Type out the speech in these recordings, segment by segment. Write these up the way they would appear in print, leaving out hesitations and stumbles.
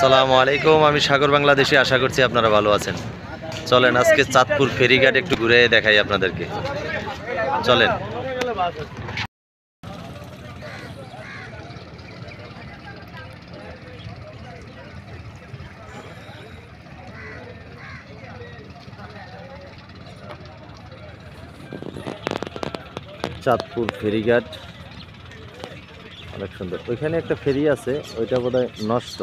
আসসালামু আলাইকুম। আমি সাগর বাংলাদেশি, আশা করছি আপনারা ভালো আছেন। চলেন আজকে চাঁদপুর ফেরিঘাট একটু ঘুরে দেখাই আপনাদেরকে। চলেন। চাঁদপুর ফেরিঘাট অনেক সুন্দর। ওইখানে একটা ফেরি আছে, ওইটা বোধহয় নষ্ট,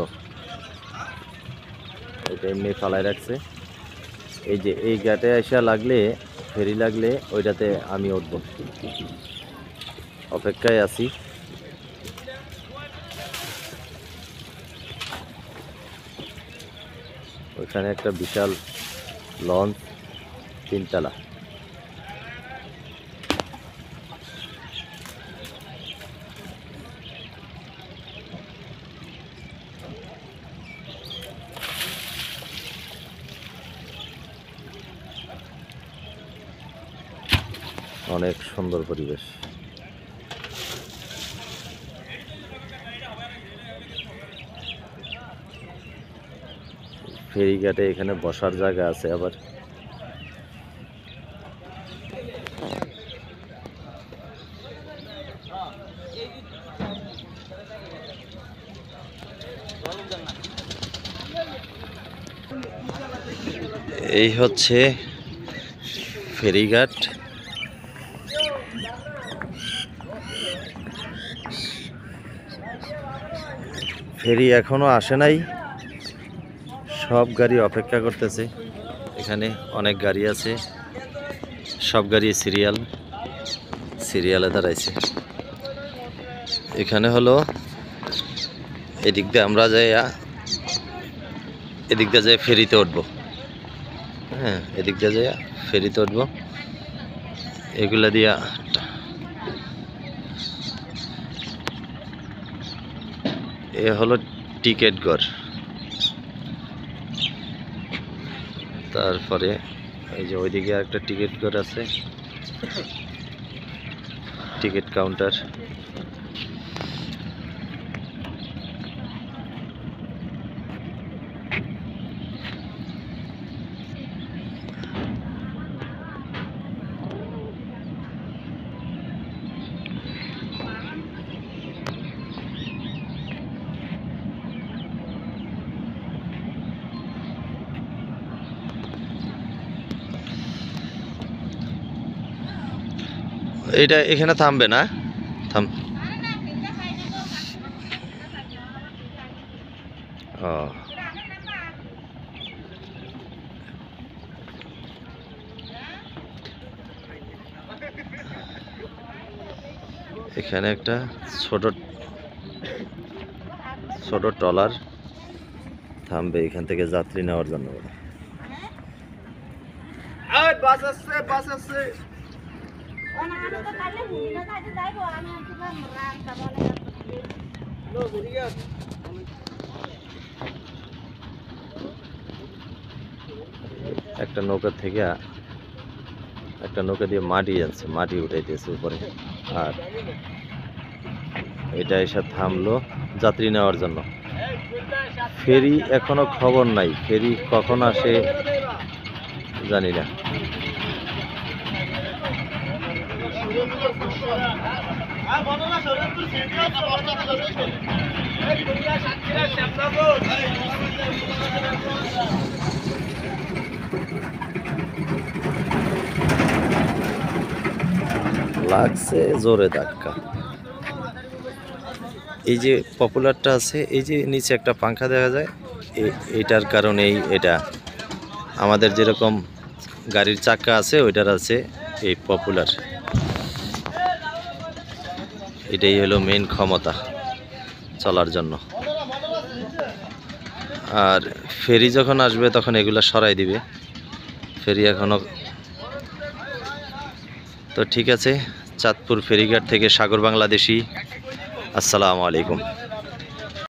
ওইটা এমনি ফালাই রাখছে। এই যে এই ঘাটে আসা লাগলে, ফেরি লাগলে ওইটাতে আমি উঠব, অপেক্ষায় আছি। ওইখানে একটা বিশাল লঞ্চ, 3 তলা। অনেক সুন্দর পরিবেশ। ফেরিঘাটে এখানে বসার জায়গা আছে আবার। এই হচ্ছে ফেরিঘাট। ফেরি এখনো আসে নাই, সব গাড়ি অপেক্ষা করতেছে। এখানে অনেক গাড়ি আছে, সব গাড়ি সিরিয়ালে দাঁড়াইছে। এখানে হলো এদিক দিয়ে আমরা এদিক দিয়ে যাই ফেরিতে উঠবো। হ্যাঁ, এদিক দিয়ে যাই ফেরিতে উঠবো। এগুলা দিয়া এ হলো টিকিট ঘর। তারপরে এই যে ওইদিকে একটা টিকিট ঘর আছে, টিকিট কাউন্টার। এটা এখানে থামবে না, থাম। ও, এখানে একটা ছোট ট্রলার থামবে এখান থেকে যাত্রী নেওয়ার জন্য। একটা নৌকা থেকে একটা নৌকা দিয়ে মাটি আনছে, মাটি উঠাইতেছে উপরে। আর এটা এসে থামলো যাত্রী নেওয়ার জন্য। ফেরি এখনো খবর নাই, ফেরি কখন আসে জানি না। লাগছে জোরে ধাক্কা। এই যে পপুলারটা আছে, এই যে নিচে একটা পাংখা দেখা যায়, এটার কারণেই এটা আমাদের যেরকম গাড়ির চাকা আছে ওইটার আছে এই পপুলার। এটাই হলো মেইন ক্ষমতা চলার জন্য। আর ফেরি যখন আসবে তখন এগুলা সরাই দিবে। ফেরি এখনো তো ঠিক আছে। চাঁদপুর ফেরিঘাট থেকে সাগর বাংলাদেশি, আসসালামু আলাইকুম।